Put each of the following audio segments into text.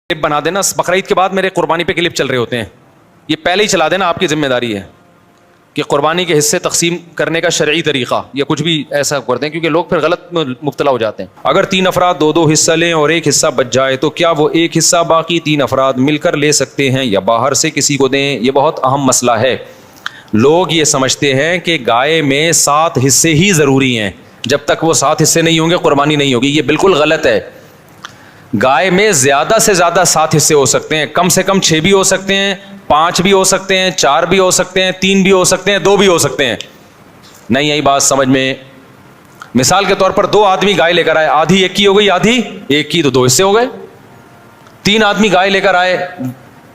Clip بنا دینا, بقرعید کے بعد میرے قربانی پہ کلپ چل رہے ہوتے ہیں, یہ پہلے ہی چلا دینا, آپ کی ذمہ داری ہے کہ قربانی کے حصے تقسیم کرنے کا شرعی طریقہ یا کچھ بھی ایسا کرتے ہیں, کیونکہ لوگ پھر غلط مبتلا ہو جاتے ہیں. اگر 3 افراد 2 حصہ لیں اور ایک حصہ بچ جائے تو کیا وہ ایک حصہ باقی 3 افراد مل کر لے سکتے ہیں یا باہر سے کسی کو دیں؟ یہ بہت اہم مسئلہ ہے. لوگ یہ سمجھتے ہیں کہ گائے میں 7 حصے ہی ضروری ہیں, جب تک وہ 7 حصے نہیں ہوں گے قربانی نہیں ہوگی. یہ بالکل غلط ہے. گائے میں زیادہ سے زیادہ 7 حصے ہو سکتے ہیں, کم سے کم 6 بھی ہو سکتے ہیں, 5 بھی ہو سکتے ہیں, 4 بھی ہو سکتے ہیں, 3 بھی ہو سکتے ہیں, 2 بھی ہو سکتے ہیں. نہیں آئی بات سمجھ میں؟ مثال کے طور پر 2 آدمی گائے لے کر آئے, آدھی ایک کی ہو گئی, آدھی ایک کی, تو 2 حصے ہو گئے. 3 آدمی گائے لے کر آئے,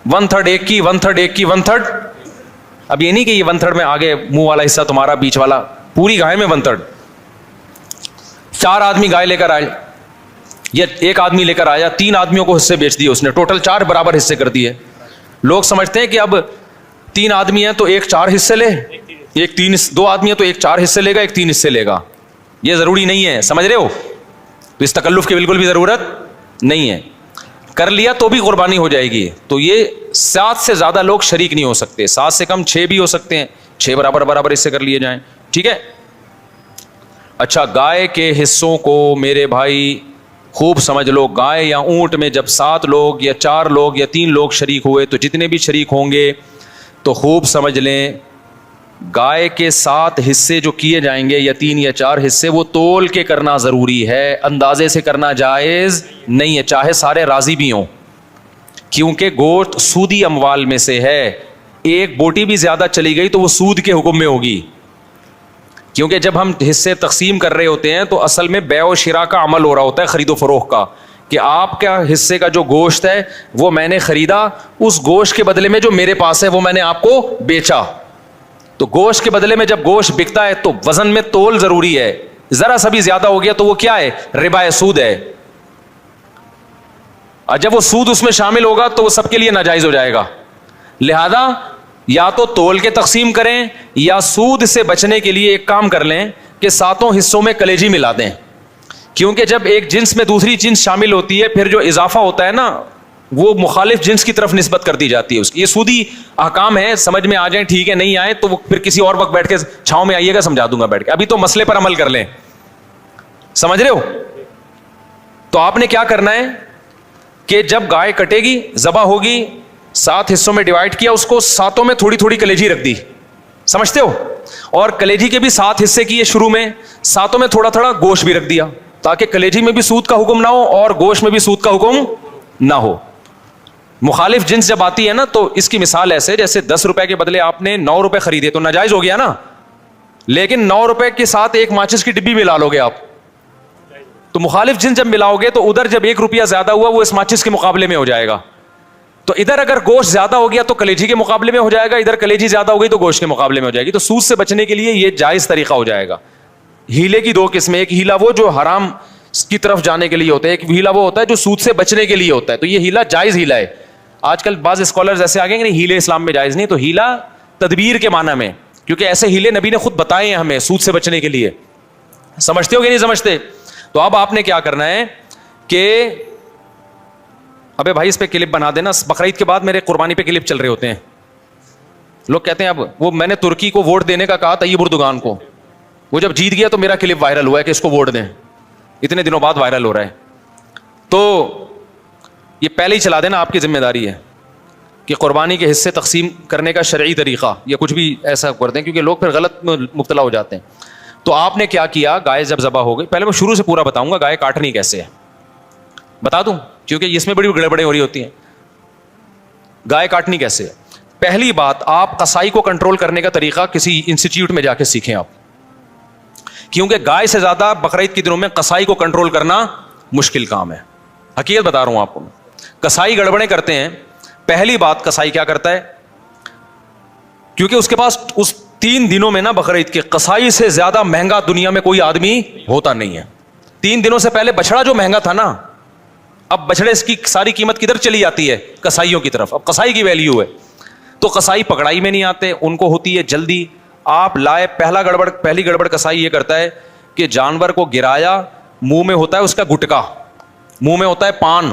1/3 ایک کی, 1/3 ایک کی, 1/3. اب یہ نہیں کہ یہ 1/3 میں آگے منہ والا حصہ تمہارا, بیچ والا, پوری گائے میں 1/3. 4 آدمی گائے لے کر آئے, یا ایک آدمی لے کر آیا, 3 آدمیوں کو حصے بیچ دیے اس نے, ٹوٹل 4 برابر حصے کر دیے. لوگ سمجھتے ہیں کہ اب 3 آدمی ہیں تو ایک 4 حصے لے, ایک 2 آدمی ہیں تو ایک 4 حصے لے گا, ایک 3 حصے لے گا. یہ ضروری نہیں ہے, سمجھ رہے ہو؟ تو اس تکلف کی بالکل بھی ضرورت نہیں ہے. کر لیا تو بھی قربانی ہو جائے گی. تو یہ 7 سے زیادہ لوگ شریک نہیں ہو سکتے, 7 سے کم 6 بھی ہو سکتے ہیں, 6 برابر حصے کر لیے جائیں. ٹھیک ہے. اچھا, گائے کے حصوں کو میرے بھائی خوب سمجھ لو. گائے یا اونٹ میں جب 7 لوگ یا 4 لوگ یا 3 لوگ شریک ہوئے تو جتنے بھی شریک ہوں گے تو خوب سمجھ لیں, گائے کے 7 حصے جو کیے جائیں گے یا 3 یا 4 حصے, وہ تول کے کرنا ضروری ہے, اندازے سے کرنا جائز نہیں ہے, چاہے سارے راضی بھی ہوں. کیونکہ گوشت سودی اموال میں سے ہے, ایک بوٹی بھی زیادہ چلی گئی تو وہ سود کے حکم میں ہوگی. کیونکہ جب ہم حصے تقسیم کر رہے ہوتے ہیں تو اصل میں بیع و شراء کا عمل ہو رہا ہوتا ہے, خرید و فروخت کا, کہ آپ کا حصے کا جو گوشت ہے وہ میں نے خریدا, اس گوشت کے بدلے میں جو میرے پاس ہے وہ میں نے آپ کو بیچا. تو گوشت کے بدلے میں جب گوشت بکتا ہے تو وزن میں تول ضروری ہے. ذرا سا بھی زیادہ ہو گیا تو وہ کیا ہے؟ ربا, سود ہے. اور جب وہ سود اس میں شامل ہوگا تو وہ سب کے لیے ناجائز ہو جائے گا. لہذا یا تو تول کے تقسیم کریں یا سود سے بچنے کے لیے ایک کام کر لیں کہ 7 حصوں میں کلیجی ملا دیں. کیونکہ جب ایک جنس میں دوسری جنس شامل ہوتی ہے پھر جو اضافہ ہوتا ہے نا وہ مخالف جنس کی طرف نسبت کر دی جاتی ہے اس کی. یہ سودی احکام ہے, سمجھ میں آ جائیں ٹھیک ہے, نہیں آئے تو وہ پھر کسی اور وقت بیٹھ کے چھاؤں میں آئیے گا, سمجھا دوں گا بیٹھ کے. ابھی تو مسئلے پر عمل کر لیں, سمجھ رہے ہو؟ تو آپ نے کیا کرنا ہے کہ جب گائے کٹے گی, ذبح ہوگی, 7 حصوں میں ڈیوائڈ کیا, اس کو 7 میں تھوڑی تھوڑی کلیجی رکھ دی, سمجھتے ہو؟ اور کلیجی کے بھی 7 حصے کیے شروع میں, 7 میں تھوڑا تھوڑا گوشت بھی رکھ دیا, تاکہ کلیجی میں بھی سود کا حکم نہ ہو اور گوشت میں بھی سود کا حکم نہ ہو. مخالف جنس جب آتی ہے نا تو اس کی مثال ایسے, جیسے 10 روپے کے بدلے آپ نے 9 روپے خریدے تو ناجائز ہو گیا نا, لیکن 9 روپے کے ساتھ ایک ماچس کی ڈبی ملا لو گے آپ, تو مخالف جنس جب ملاؤ گے تو ادھر جب 1 روپیہ زیادہ ہوا وہ اس ماچس کے مقابلے میں ہو جائے گا. تو ادھر اگر گوشت زیادہ ہو گیا تو کلیجی کے مقابلے میں ہو جائے گا, ادھر کلیجی زیادہ ہو گئی تو گوشت کے مقابلے میں ہو جائے گی. تو سود سے بچنے کے لیے یہ جائز طریقہ ہو جائے گا. ہیلے کی 2 قسمیں, ایک ہیلا وہ جو حرام کی طرف جانے کے لیے ہوتا ہے, ایک ہیلا وہ ہوتا ہے جو سود سے بچنے کے لیے ہوتا ہے. تو یہ ہیلا جائز ہیلا ہے. آج کل بعض اسکالرز ایسے آ گئے کہ نہیں ہیلے اسلام میں جائز نہیں, تو ہیلا تدبیر کے معنی میں, کیونکہ ایسے ہیلے نبی نے خود بتائے ہیں ہمیں سود سے بچنے کے لیے. سمجھتے ہو کہ نہیں سمجھتے؟ تو اب آپ نے کیا کرنا ہے کہ ابے بھائی اس پہ کلپ بنا دینا, بقرعید کے بعد میرے قربانی پہ کلپ چل رہے ہوتے ہیں. لوگ کہتے ہیں اب وہ میں نے ترکی کو ووٹ دینے کا کہا طیب اردوغان کو, وہ جب جیت گیا تو میرا کلپ وائرل ہوا ہے کہ اس کو ووٹ دیں, اتنے دنوں بعد وائرل ہو رہا ہے. تو یہ پہلے ہی چلا دینا, آپ کی ذمہ داری ہے کہ قربانی کے حصے تقسیم کرنے کا شرعی طریقہ یا کچھ بھی ایسا کرتے ہیں, کیونکہ لوگ پھر غلط مبتلا ہو جاتے ہیں. تو آپ نے کیا کیا, گائے جب ذبح ہو گئی, پہلے میں شروع سے پورا بتاؤں گا گائے کاٹنی کیسے ہے, بتا دوں, کیونکہ اس میں بڑی گڑبڑیں ہو رہی ہوتی ہیں. گائے کاٹنی کیسے ہے؟ پہلی بات, آپ قصائی کو کنٹرول کرنے کا طریقہ کسی انسٹیٹیوٹ میں جا کے سیکھیں آپ, کیونکہ گائے سے زیادہ بقرعید کے دنوں میں قصائی کو کنٹرول کرنا مشکل کام ہے. حقیقت بتا رہا ہوں آپ کو, قصائی گڑبڑیں کرتے ہیں. پہلی بات, قصائی کیا کرتا ہے, کیونکہ اس کے پاس اس 3 دنوں میں نا بقرعید کے قصائی سے زیادہ مہنگا دنیا میں کوئی آدمی ہوتا نہیں ہے. 3 دنوں سے پہلے بچڑا جو مہنگا تھا نا, اب بچڑے اس کی ساری قیمت کدھر چلی جاتی ہے؟ قصائیوں کی طرف. اب قصائی کی ویلیو ہے. تو قصائی پکڑائی میں نہیں آتے, ان کو ہوتی ہے جلدی. آپ لائے, پہلی گڑبڑ قصائی یہ کرتا ہے کہ جانور کو گرایا, منہ میں ہوتا ہے اس کا گٹکا, منہ میں ہوتا ہے پان,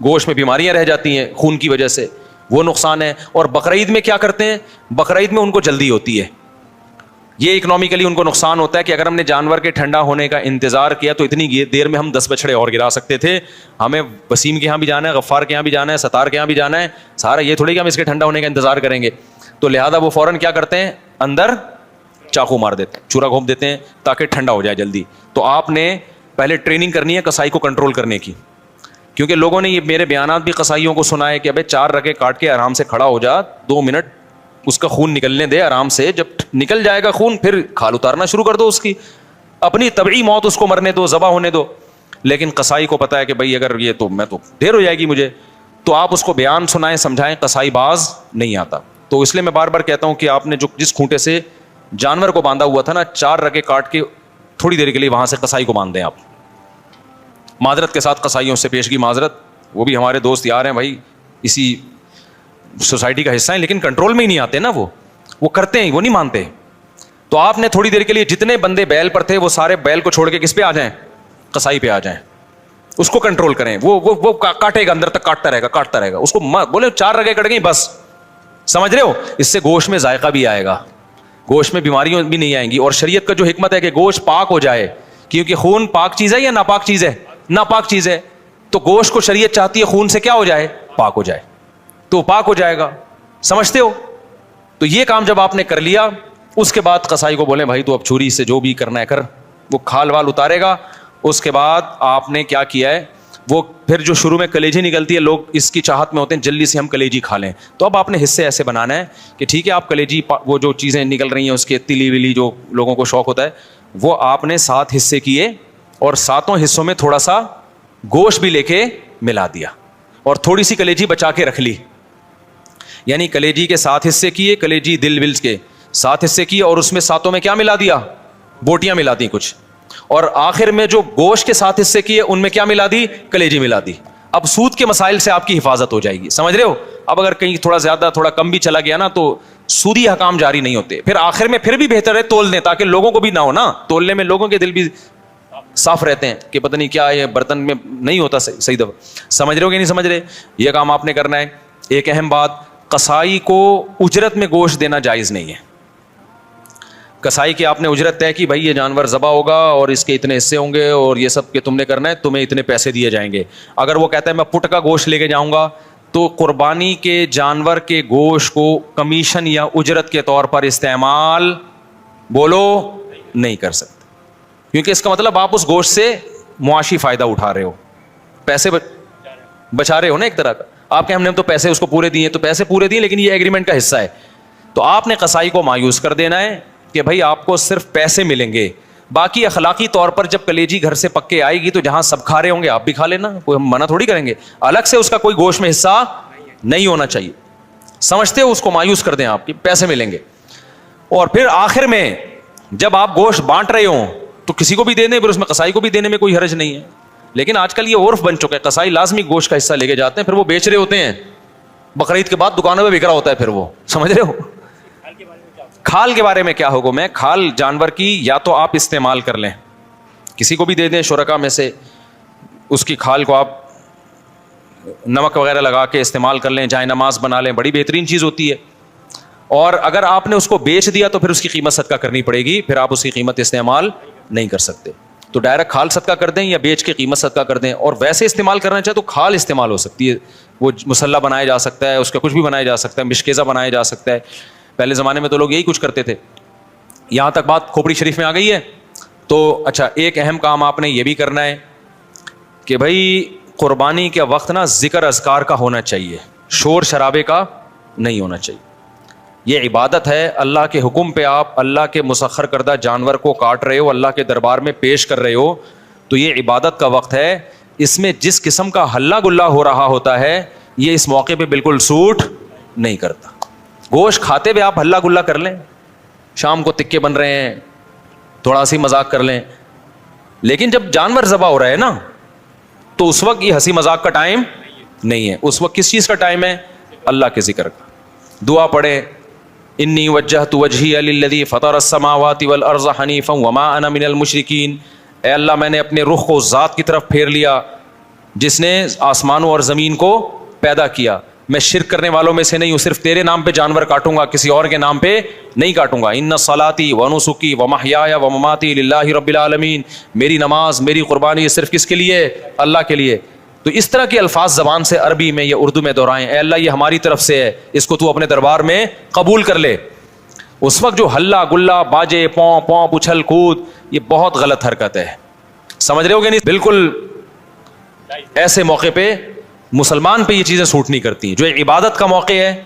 گوشت میں بیماریاں رہ جاتی ہیں خون کی وجہ سے, وہ نقصان ہے. اور بقرعید میں کیا کرتے ہیں, بقرعید میں ان کو جلدی ہوتی ہے, یہ اکنامکلی ان کو نقصان ہوتا ہے کہ اگر ہم نے جانور کے ٹھنڈا ہونے کا انتظار کیا تو اتنی دیر میں ہم 10 بچڑے اور گرا سکتے تھے. ہمیں وسیم کے یہاں بھی جانا ہے, غفار کے یہاں بھی جانا ہے, ستار کے یہاں بھی جانا ہے, سارا یہ تھوڑی کہ ہم اس کے ٹھنڈا ہونے کا انتظار کریں گے. تو لہٰذا وہ فوراً کیا کرتے ہیں, اندر چاقو مار دیتے ہیں, چورا گھونپ دیتے ہیں تاکہ ٹھنڈا ہو جائے جلدی. تو آپ نے پہلے ٹریننگ کرنی ہے کسائی کو کنٹرول کرنے کی, کیونکہ لوگوں نے یہ میرے بیانات بھی قصائیوں کو سنائے کہ ابے 4 رگے کاٹ کے آرام سے کھڑا ہو جا, 2 منٹ اس کا خون نکلنے دے آرام سے, جب نکل جائے گا خون پھر کھال اتارنا شروع کر دو اس کی, اپنی طبعی موت اس کو مرنے دو, ذبح ہونے دو. لیکن قصائی کو پتا ہے کہ بھائی اگر یہ تو میں تو دیر ہو جائے گی مجھے, تو آپ اس کو بیان سنائیں سمجھائیں, قصائی باز نہیں آتا. تو اس لیے میں بار بار کہتا ہوں کہ آپ نے جس کھونٹے سے جانور کو باندھا ہوا تھا نا, 4 رگے کاٹ کے تھوڑی دیر کے لیے وہاں سے قصائی کو باندھ دیں آپ. معذرت کے ساتھ قصائیوں سے پیشگی معذرت, وہ بھی ہمارے دوست یار ہیں بھائی, اسی سوسائٹی کا حصہ ہیں, لیکن کنٹرول میں ہی نہیں آتے نا, وہ کرتے ہیں, وہ نہیں مانتے. تو آپ نے تھوڑی دیر کے لیے جتنے بندے بیل پر تھے وہ سارے بیل کو چھوڑ کے کس پہ آ جائیں, قصائی پہ آ جائیں, اس کو کنٹرول کریں. وہ کاٹے گا, اندر تک کاٹتا رہے گا, اس کو بولے 4 رگیں کٹ گئی بس, سمجھ رہے ہو, اس سے گوشت میں ذائقہ بھی آئے گا, گوشت میں بیماریاں بھی نہیں آئیں گی. اور شریعت کا جو حکمت ہے کہ گوشت پاک ہو جائے, کیونکہ خون پاک چیز ہے یا ناپاک چیز ہے, ناپاک چیز ہے, تو گوشت کو شریعت چاہتی ہے خون سے کیا ہو جائے, پاک ہو جائے, تو پاک ہو جائے گا. سمجھتے ہو؟ تو یہ کام جب آپ نے کر لیا, اس کے بعد قصائی کو بولیں بھائی تو اب چھری سے جو بھی کرنا ہے کر, وہ کھال وال اتارے گا. اس کے بعد آپ نے کیا کیا ہے, وہ پھر جو شروع میں کلیجی نکلتی ہے, لوگ اس کی چاہت میں ہوتے ہیں جلدی سے ہم کلیجی کھا لیں. تو اب آپ نے حصے ایسے بنانا ہے کہ ٹھیک ہے آپ کلیجی, وہ جو چیزیں نکل رہی ہیں اس کے تلی ولی جو لوگوں کو شوق ہوتا ہے, وہ آپ نے 7 حصے کیے, اور 7 حصوں میں تھوڑا سا گوشت بھی لے کے ملا دیا, اور تھوڑی سی کلیجی بچا کے رکھ لی. یعنی کلیجی کے 7 حصے کیے, کلیجی دل ولز کے 7 حصے کیے, اور اس میں 7 میں کیا ملا دیا, بوٹیاں ملا دی کچھ, اور آخر میں جو گوشت کے 7 حصے کیے ان میں کیا ملا دی, کلیجی ملا دی. اب سود کے مسائل سے آپ کی حفاظت ہو جائے گی, سمجھ رہے ہو. اب اگر کہیں تھوڑا زیادہ تھوڑا کم بھی چلا گیا نا تو سودی حکام جاری نہیں ہوتے. پھر آخر میں پھر بھی بہتر ہے تول دیں, تاکہ لوگوں کو بھی نہ ہو نا, تولنے میں لوگوں کے دل بھی صاف رہتے ہیں کہ پتہ نہیں کیا یہ برتن میں نہیں ہوتا صحیح دفعہ. سمجھ رہے ہو کہ نہیں سمجھ رہے, یہ کام آپ نے کرنا ہے. ایک اہم بات, قصائی کو اجرت میں گوشت دینا جائز نہیں ہے. کسائی کی آپ نے اجرت طے کی, بھائی یہ جانور ذبح ہوگا اور اس کے اتنے حصے ہوں گے اور یہ سب کہ تم نے کرنا ہے, تمہیں اتنے پیسے دیے جائیں گے. اگر وہ کہتا ہے میں پٹ کا گوشت لے کے جاؤں گا, تو قربانی کے جانور کے گوشت کو کمیشن یا اجرت کے طور پر استعمال بولو نہیں کر سکتے, کیونکہ اس کا مطلب آپ اس گوشت سے معاشی فائدہ اٹھا رہے ہو, پیسے بچا رہے ہو نا ایک طرح کا. آپ کے ہم نے تو پیسے اس کو پورے دیے, تو پیسے پورے دیے لیکن یہ ایگریمنٹ کا حصہ ہے. تو آپ نے قصائی کو مایوس کر دینا ہے کہ بھائی آپ کو صرف پیسے ملیں گے, باقی اخلاقی طور پر جب کلیجی گھر سے پکے آئے گی تو جہاں سب کھا رہے ہوں گے آپ بھی کھا لینا, کوئی ہم منع تھوڑی کریں گے. الگ سے اس کا کوئی گوشت میں حصہ نہیں ہونا چاہیے, سمجھتے ہو, اس کو مایوس کر دیں آپ کی پیسے ملیں گے. اور پھر آخر میں جب آپ گوشت بانٹ رہے ہوں تو کسی کو بھی دے دیں, پھر اس میں قصائی کو بھی دینے میں کوئی حرج نہیں ہے. لیکن آج کل یہ عرف بن چکا ہے, قصائی لازمی گوشت کا حصہ لے کے جاتے ہیں, پھر وہ بیچ رہے ہوتے ہیں, بقرعید کے بعد دکانوں میں بک رہا ہوتا ہے, پھر وہ سمجھ رہے ہو. کھال کے بارے میں کیا حکم ہے, کھال جانور کی یا تو آپ استعمال کر لیں, کسی کو بھی دے دیں شرکا میں سے, اس کی کھال کو آپ نمک وغیرہ لگا کے استعمال کر لیں, جائے نماز بنا لیں, بڑی بہترین چیز ہوتی ہے. اور اگر آپ نے اس کو بیچ دیا تو پھر اس کی قیمت صدقہ کرنی پڑے گی, پھر آپ اس کی قیمت استعمال نہیں کر سکتے. تو ڈائریکٹ کھال صدقہ کر دیں یا بیچ کے قیمت صدقہ کر دیں. اور ویسے استعمال کرنا چاہے تو کھال استعمال ہو سکتی ہے, وہ مسلح بنایا جا سکتا ہے, اس کا کچھ بھی بنایا جا سکتا ہے, مشکیزہ بنایا جا سکتا ہے. پہلے زمانے میں تو لوگ یہی کچھ کرتے تھے. یہاں تک بات کھوپڑی شریف میں آ گئی ہے. تو اچھا, ایک اہم کام آپ نے یہ بھی کرنا ہے کہ بھائی قربانی کے وقت نا ذکر اذکار کا ہونا چاہیے, شور شرابے کا نہیں ہونا چاہیے. یہ عبادت ہے, اللہ کے حکم پہ آپ اللہ کے مسخر کردہ جانور کو کاٹ رہے ہو, اللہ کے دربار میں پیش کر رہے ہو, تو یہ عبادت کا وقت ہے. اس میں جس قسم کا ہلہ گلہ ہو رہا ہوتا ہے یہ اس موقع پہ بالکل سوٹ نہیں کرتا. گوشت کھاتے ہوئے آپ ہلہ گلہ کر لیں, شام کو تکے بن رہے ہیں, تھوڑا سی مذاق کر لیں, لیکن جب جانور ذبح ہو رہا ہے نا تو اس وقت یہ ہنسی مذاق کا ٹائم نہیں ہے. اس وقت کس چیز کا ٹائم ہے, اللہ کے ذکر کا. دعا پڑھیں, انی وجہت وجہی للذی فطر السماوات والارض حنیفا وما انا من المشرکین. اے اللہ میں نے اپنے رخ کو ذات کی طرف پھیر لیا جس نے آسمانوں اور زمین کو پیدا کیا. میں شرک کرنے والوں میں سے نہیں ہوں, صرف تیرے نام پہ جانور کاٹوں گا, کسی اور کے نام پہ نہیں کاٹوں گا. ان صلاتی و نسکی و محیایا و مماتی للہ رب العالمین, میری نماز میری قربانی یہ صرف کس کے لیے؟ اللہ کے لیے. تو اس طرح کے الفاظ زبان سے عربی میں یا اردو میں دہرائیں, اے اللہ یہ ہماری طرف سے ہے, اس کو تو اپنے دربار میں قبول کر لے. اس وقت جو ہلا گلا باجے پوں پوں اچھل کود, یہ بہت غلط حرکت ہے. سمجھ رہے ہو کہ نہیں؟ بالکل ایسے موقع پہ مسلمان پہ یہ چیزیں سوٹ نہیں کرتی. جو عبادت کا موقع ہے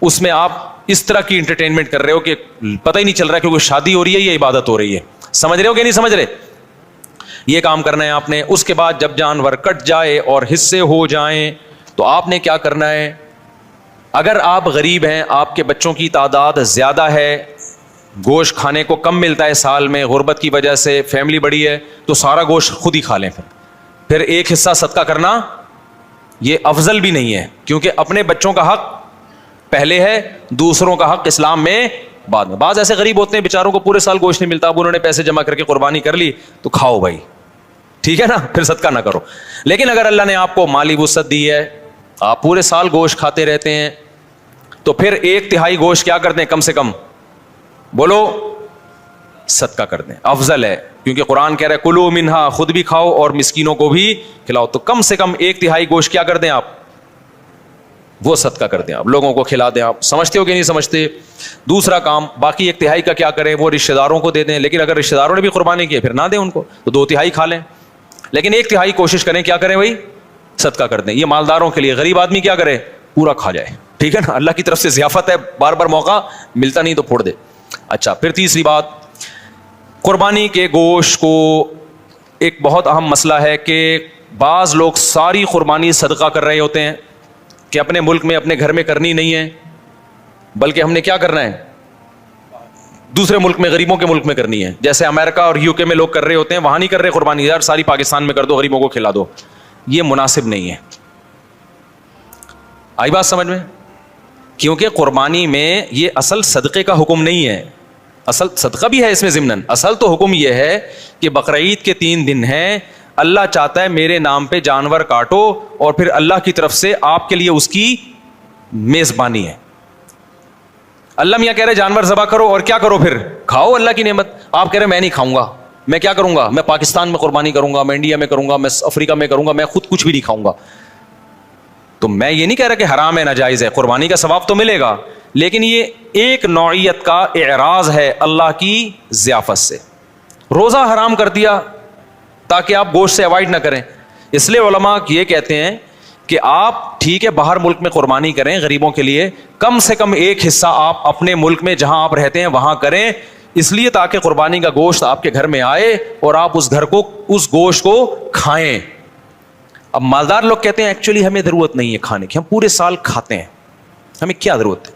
اس میں آپ اس طرح کی انٹرٹینمنٹ کر رہے ہو کہ پتہ ہی نہیں چل رہا کہ کوئی شادی ہو رہی ہے یا عبادت ہو رہی ہے. سمجھ رہے ہو کہ نہیں سمجھ رہے؟ یہ کام کرنا ہے آپ نے. اس کے بعد جب جانور کٹ جائے اور حصے ہو جائیں تو آپ نے کیا کرنا ہے؟ اگر آپ غریب ہیں, آپ کے بچوں کی تعداد زیادہ ہے, گوشت کھانے کو کم ملتا ہے سال میں غربت کی وجہ سے, فیملی بڑی ہے, تو سارا گوشت خود ہی کھا لیں. پھر ایک حصہ صدقہ کرنا یہ افضل بھی نہیں ہے, کیونکہ اپنے بچوں کا حق پہلے ہے, دوسروں کا حق اسلام میں بعد میں. بعض ایسے غریب ہوتے ہیں بیچاروں کو پورے سال گوشت نہیں ملتا, اب انہوں نے پیسے جمع کر کے قربانی کر لی تو کھاؤ بھائی, ٹھیک ہے نا, پھر صدقہ نہ کرو. لیکن اگر اللہ نے آپ کو مالی وسعت دی ہے, آپ پورے سال گوشت کھاتے رہتے ہیں, تو پھر 1/3 گوشت کیا کر دیں, کم سے کم بولو صدقہ کر دیں, افضل ہے. کیونکہ قرآن کہہ رہا ہے کلو منہا, خود بھی کھاؤ اور مسکینوں کو بھی کھلاؤ. تو کم سے کم 1/3 گوشت کیا کر دیں آپ, وہ صدقہ کر دیں, آپ لوگوں کو کھلا دیں. آپ سمجھتے ہو کہ نہیں سمجھتے؟ دوسرا کام, باقی 1/3 کا کیا کریں, وہ رشتہ داروں کو دے دیں. لیکن اگر رشتہ داروں نے بھی قربانی کی ہے پھر نہ دیں ان کو, تو 2/3 کھا لیں. لیکن 1/3 کوشش کریں کیا کریں بھائی, صدقہ کر دیں. یہ مالداروں کے لیے, غریب آدمی کیا کرے, پورا کھا جائے, ٹھیک ہے نا. اللہ کی طرف سے ضیافت ہے, بار بار موقع ملتا نہیں تو پھوڑ دے. اچھا, پھر تیسری بات, قربانی کے گوشت کو ایک بہت اہم مسئلہ ہے کہ بعض لوگ ساری قربانی صدقہ کر رہے ہوتے ہیں کہ اپنے ملک میں اپنے گھر میں کرنی نہیں ہے, بلکہ ہم نے کیا کرنا ہے, دوسرے ملک میں, غریبوں کے ملک میں کرنی ہے. جیسے امریکہ اور UK میں لوگ کر رہے ہوتے ہیں, وہاں نہیں کر رہے قربانی, یار ساری پاکستان میں کر دو, غریبوں کو کھلا دو. یہ مناسب نہیں ہے. آئی بات سمجھ میں؟ کیونکہ قربانی میں یہ اصل صدقے کا حکم نہیں ہے, اصل صدقہ بھی ہے اس میں ضمناً. اصل تو حکم یہ ہے کہ بقرعید کے 3 دن ہیں, اللہ چاہتا ہے میرے نام پہ جانور کاٹو, اور پھر اللہ کی طرف سے آپ کے لیے اس کی میزبانی ہے. اللہ میاں کہہ رہے جانور ذبح کرو اور کیا کرو, پھر کھاؤ اللہ کی نعمت. آپ کہہ رہے میں نہیں کھاؤں گا, میں کیا کروں گا, میں پاکستان میں قربانی کروں گا, میں انڈیا میں کروں گا, میں افریقہ میں کروں گا, میں خود کچھ بھی نہیں کھاؤں گا. تو میں یہ نہیں کہہ رہا کہ حرام ہے, ناجائز ہے, قربانی کا ثواب تو ملے گا, لیکن یہ ایک نوعیت کا اعراض ہے اللہ کی ضیافت سے. روزہ حرام کر دیا تاکہ آپ گوشت سے اوائڈ نہ کریں. اس لیے علماء یہ کہتے ہیں کہ آپ ٹھیک ہے باہر ملک میں قربانی کریں غریبوں کے لیے, کم سے کم ایک حصہ آپ اپنے ملک میں جہاں آپ رہتے ہیں وہاں کریں, اس لیے تاکہ قربانی کا گوشت آپ کے گھر میں آئے اور آپ اس گھر کو, اس گوشت کو کھائیں. اب مالدار لوگ کہتے ہیں ایکچولی ہمیں ضرورت نہیں ہے کھانے کی, ہم پورے سال کھاتے ہیں, ہمیں کیا ضرورت ہے.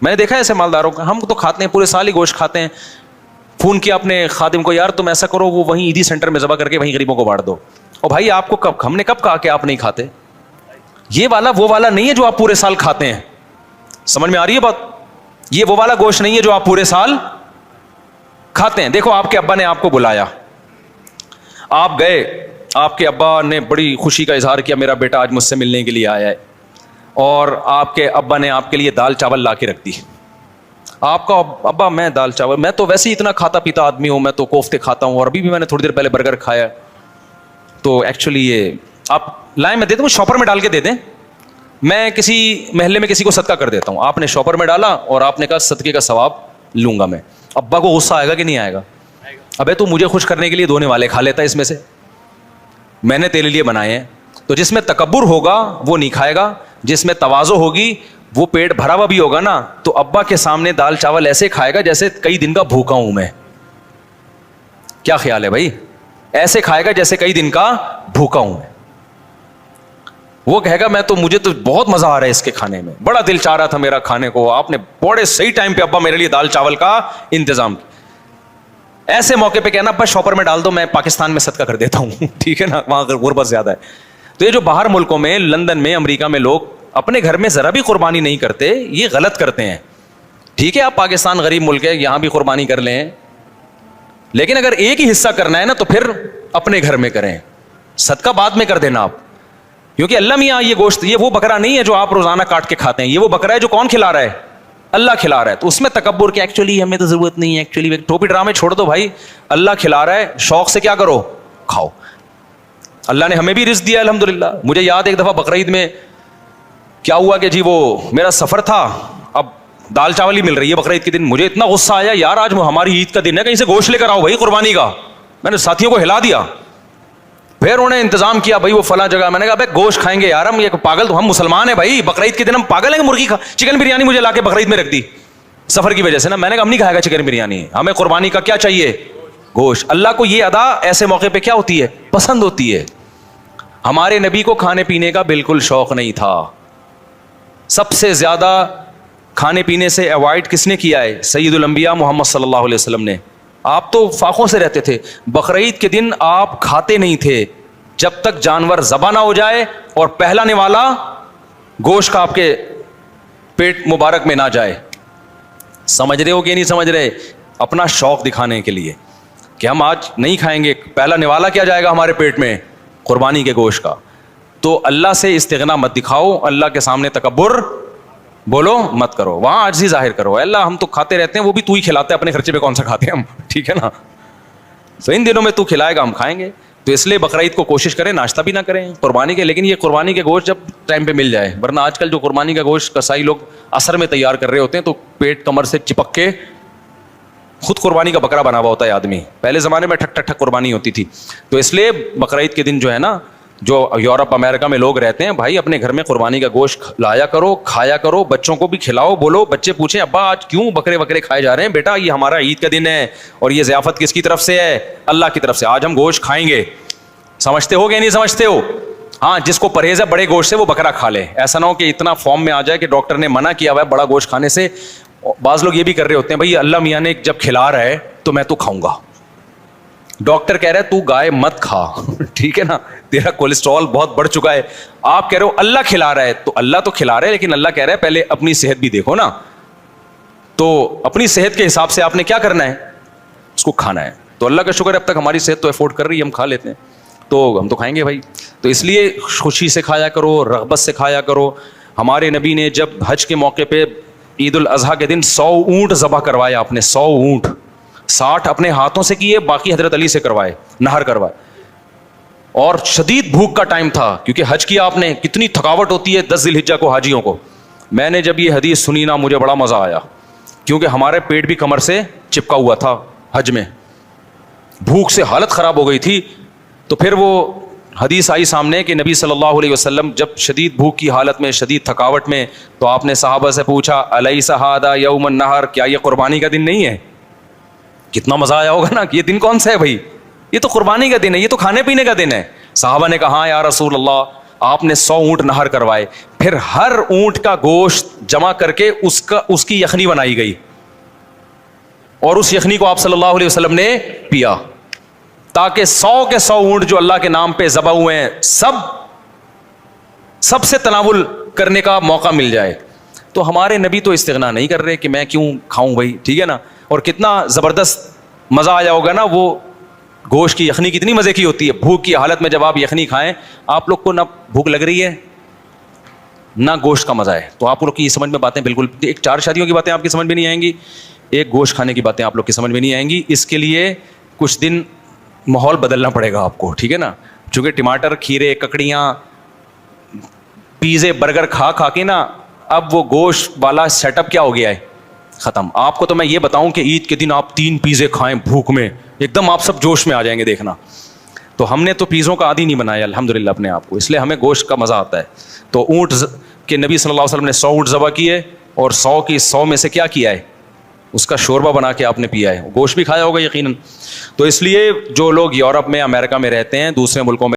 میں نے دیکھا ہے ایسے مالداروں کا, ہم تو کھاتے ہیں پورے سال ہی گوشت کھاتے ہیں. فون کیا اپنے خادم کو, یار تم ایسا کرو وہ وہیں عیدی سینٹر میں ذبح کر کے وہیں غریبوں کو بانٹ دو. اور بھائی آپ کو کب, ہم نے کب کہا کہ آپ نہیں کھاتے؟ یہ والا وہ والا نہیں ہے جو آپ پورے سال کھاتے ہیں. سمجھ میں آ رہی ہے بات؟ یہ وہ والا گوشت نہیں ہے جو آپ پورے سال کھاتے ہیں. دیکھو آپ کے ابا نے آپ کو بلایا, آپ گئے, آپ کے ابا نے بڑی خوشی کا اظہار کیا میرا بیٹا آج مجھ سے ملنے کے لیے آیا ہے, اور آپ کے ابا نے آپ کے لیے دال چاول لا کے رکھ دی. آپ کا ابا میں دال چاول, میں تو ویسے ہی اتنا کھاتا پیتا آدمی ہوں, میں تو کوفتے کھاتا ہوں, اور ابھی بھی میں نے تھوڑی دیر پہلے برگر کھایا, تو ایکچولی یہ آپ لائیں, میں دے دوں, شاپر میں ڈال کے دے دیں, میں کسی محلے میں کسی کو صدقہ کر دیتا ہوں. آپ نے شاپر میں ڈالا اور آپ نے کہا صدقے کا ثواب لوں گا میں. ابا کو غصہ آئے گا کہ نہیں آئے گا؟ ابے تو مجھے خوش کرنے کے لیے دھونے والے کھا لیتا ہے اس میں سے, میں نے تیرے لیے بنائے ہیں. تو جس میں تکبر ہوگا وہ نہیں کھائے گا, جس میں تواضع ہوگی وہ پیٹ بھرا ہوا بھی ہوگا نا, تو ابا کے سامنے دال چاول ایسے کھائے گا جیسے کئی دن کا بھوکا ہوں میں. کیا خیال ہے بھائی؟ ایسے کھائے گا جیسے کئی دن کا بھوکا ہوں میں. وہ کہے گا میں تو, مجھے تو بہت مزہ آ رہا ہے اس کے کھانے میں, بڑا دل چاہ رہا تھا میرا کھانے کو, آپ نے بڑے صحیح ٹائم پہ ابا میرے لیے دال چاول کا انتظام کیا. ایسے موقع پہ کہنا بس شاپر میں ڈال دو, میں پاکستان میں صدقہ کر دیتا ہوں, ٹھیک ہے نا, وہاں غربت زیادہ ہے. تو یہ جو باہر ملکوں میں, لندن میں, امریکہ میں لوگ اپنے گھر میں ذرا بھی قربانی نہیں کرتے, یہ غلط کرتے ہیں. ٹھیک ہے آپ پاکستان غریب ملک ہے, یہاں بھی قربانی کر لیں, لیکن اگر ایک ہی حصہ کرنا ہے نا تو پھر اپنے گھر میں کریں, صدقہ بعد میں کر دینا آپ. کیونکہ اللہ میاں یہ گوشت یہ وہ بکرا نہیں ہے جو آپ روزانہ کاٹ کے کھاتے ہیں, یہ وہ بکرا ہے جو کون کھلا رہا ہے؟ اللہ کھلا رہا ہے. تو اس میں تکبر کہ ایکچولی ہمیں تو ضرورت نہیں ہے, ایکچولی ٹوپی ڈرامے چھوڑ دو بھائی, اللہ کھلا رہا ہے, شوق سے کیا کرو, کھاؤ. اللہ نے ہمیں بھی رزق دیا الحمدللہ. مجھے یاد ایک دفعہ بقرعید میں کیا ہوا کہ جی وہ میرا سفر تھا, اب دال چاول ہی مل رہی ہے بقرعید کے دن. مجھے اتنا غصہ آیا, یار آج ہماری عید کا دن ہے, کہیں سے گوشت لے کر آؤ بھائی قربانی کا. میں نے ساتھیوں کو ہلا دیا, پھر انہوں نے انتظام کیا بھائی وہ فلاں جگہ. میں نے کہا بھائی گوشت کھائیں گے یار, ہم یہ پاگل, تو ہم مسلمان ہیں بھائی, بقرعید کے دن ہم پاگل ہیں کہ مرغی چکن بریانی مجھے لا کے بقرعید میں رکھ دی سفر کی وجہ سے نا. میں نے کہا ہم نہیں کھائے گا چکن بریانی, ہمیں قربانی کا کیا چاہیے, گوشت. اللہ کو یہ ادا ایسے موقع پہ کیا ہوتی ہے, پسند ہوتی ہے. ہمارے نبی کو کھانے پینے کا بالکل شوق نہیں تھا. سب سے زیادہ کھانے پینے سے اوائڈ کس نے کیا ہے؟ سید الانبیاء محمد صلی اللہ علیہ وسلم نے. آپ تو فاقوں سے رہتے تھے, بقرعید کے دن آپ کھاتے نہیں تھے جب تک جانور ذبح نہ ہو جائے اور پہلا نوالا گوشت کا آپ کے پیٹ مبارک میں نہ جائے. سمجھ رہے ہو کہ نہیں سمجھ رہے؟ اپنا شوق دکھانے کے لیے کہ ہم آج نہیں کھائیں گے, پہلا نوالا کیا جائے گا ہمارے پیٹ میں, قربانی کے گوشت کا. تو اللہ سے استغنا مت دکھاؤ, اللہ کے سامنے تکبر بولو مت کرو, وہاں عاجزی ظاہر کرو. اللہ ہم تو کھاتے رہتے ہیں, وہ بھی تو ہی کھلاتے ہیں, اپنے خرچے پہ کون سا کھاتے ہیں ہم, ٹھیک ہے نا. تو ان دنوں میں تو کھلائے گا ہم کھائیں گے. تو اس لیے بقرعید کو کوشش کریں ناشتہ بھی نہ کریں قربانی کے, لیکن یہ قربانی کے گوشت جب ٹائم پہ مل جائے. ورنہ آج کل جو قربانی کا گوشت کسائی لوگ عصر میں تیار کر رہے ہوتے ہیں تو پیٹ کمر سے چپک کے خود قربانی کا بکرا بنا ہوا ہوتا ہے آدمی. پہلے زمانے میں ٹھک ٹھک ٹھک قربانی ہوتی تھی. تو اس لیے بقرعید کے دن جو ہے نا, جو یورپ امریکہ میں لوگ رہتے ہیں, بھائی اپنے گھر میں قربانی کا گوشت لایا کرو, کھایا کرو, بچوں کو بھی کھلاؤ. بولو, بچے پوچھیں ابا آج کیوں بکرے وکرے کھائے جا رہے ہیں؟ بیٹا یہ ہمارا عید کا دن ہے اور یہ ضیافت کس کی طرف سے ہے؟ اللہ کی طرف سے. آج ہم گوشت کھائیں گے. سمجھتے ہو کہ نہیں سمجھتے ہو؟ ہاں, جس کو پرہیز ہے بڑے گوشت سے وہ بکرا کھا لے. ایسا نہ ہو کہ اتنا فارم میں آ جائے کہ ڈاکٹر نے منع کیا ہوا ہے بڑا گوشت کھانے سے. بعض لوگ یہ بھی کر رہے ہوتے ہیں, بھائی اللہ میاں نے جب کھلا رہا ہے تو میں تو کھاؤں گا. ڈاکٹر کہہ رہا ہے تو گائے مت کھا, ٹھیک ہے نا, تیرا کولیسٹرول بہت بڑھ چکا ہے. آپ کہہ رہے ہو اللہ کھلا رہا ہے, تو اللہ تو کھلا رہا ہے, لیکن اللہ کہہ رہا ہے پہلے اپنی صحت بھی دیکھو نا. تو اپنی صحت کے حساب سے آپ نے کیا کرنا ہے, اس کو کھانا ہے. تو اللہ کا شکر ہے اب تک ہماری صحت تو افورڈ کر رہی ہے, ہم کھا لیتے ہیں, تو ہم تو کھائیں گے بھائی. تو اس لیے خوشی سے کھایا کرو, رغبت سے کھایا کرو. ہمارے نبی نے جب حج کے موقع پہ عید الاضحیٰ کے دن 100 اونٹ ذبح کروائے آپ نے, 100 اونٹ. 60 اپنے ہاتھوں سے کیے, باقی حضرت علی سے کروائے, نہر کروائے. اور شدید بھوک کا ٹائم تھا کیونکہ حج کیا آپ نے, کتنی تھکاوٹ ہوتی ہے 10 ذی الحجہ کو حاجیوں کو. میں نے جب یہ حدیث سنی نا مجھے بڑا مزہ آیا, کیونکہ ہمارے پیٹ بھی کمر سے چپکا ہوا تھا حج میں, بھوک سے حالت خراب ہو گئی تھی. تو پھر وہ حدیث آئی سامنے کہ نبی صلی اللہ علیہ وسلم جب شدید بھوک کی حالت میں, شدید تھکاوٹ میں, تو آپ نے صحابہ سے پوچھا الیس ھذا یوم النحر, کیا یہ قربانی کا دن نہیں ہے؟ کتنا مزہ آیا ہوگا نا کہ یہ دن کون سا ہے بھائی, یہ تو قربانی کا دن ہے, یہ تو کھانے پینے کا دن ہے. صحابہ نے کہا ہاں یا رسول اللہ. آپ نے 100 اونٹ نہر کروائے, پھر ہر اونٹ کا گوشت جمع کر کے اس کی یخنی بنائی گئی, اور اس یخنی کو آپ صلی اللہ علیہ وسلم نے پیا, تاکہ 100 کے 100 اونٹ جو اللہ کے نام پہ ذبح ہوئے ہیں سب سے تناول کرنے کا موقع مل جائے. تو ہمارے نبی تو استغنا نہیں کر رہے کہ میں کیوں کھاؤں بھائی, ٹھیک ہے نا. اور کتنا زبردست مزہ آیا ہوگا نا, وہ گوشت کی یخنی کتنی مزے کی ہوتی ہے. بھوک کی حالت میں جب آپ یخنی کھائیں, آپ لوگ کو نہ بھوک لگ رہی ہے نہ گوشت کا مزہ ہے, تو آپ لوگ کی سمجھ میں باتیں بالکل, ایک 4 شادیوں کی باتیں آپ کی سمجھ میں نہیں آئیں گی, ایک گوشت کھانے کی باتیں آپ لوگ کی سمجھ میں نہیں آئیں گی. اس کے لیے کچھ دن ماحول بدلنا پڑے گا آپ کو, ٹھیک ہے نا. چونکہ ٹماٹر, کھیرے, ککڑیاں, پیزے, برگر کھا کھا کے نا اب وہ گوشت والا سیٹ اپ کیا ہو گیا ہے, ختم. آپ کو تو میں یہ بتاؤں کہ عید کے دن آپ 3 پیزے کھائیں بھوک میں, ایک دم آپ سب جوش میں آ جائیں گے, دیکھنا. تو ہم نے تو پیزوں کا عادی نہیں بنایا الحمدللہ اپنے آپ کو, اس لیے ہمیں گوشت کا مزہ آتا ہے. تو اونٹ کے نبی صلی اللہ علیہ وسلم نے 100 اونٹ ذبح کیے, اور 100 میں سے کیا کیا ہے, اس کا شوربہ بنا کے آپ نے پیا ہے. گوشت بھی کھایا ہوگا یقیناً. تو اس لیے جو لوگ یورپ میں, امریکہ میں رہتے ہیں, دوسرے ملکوں میں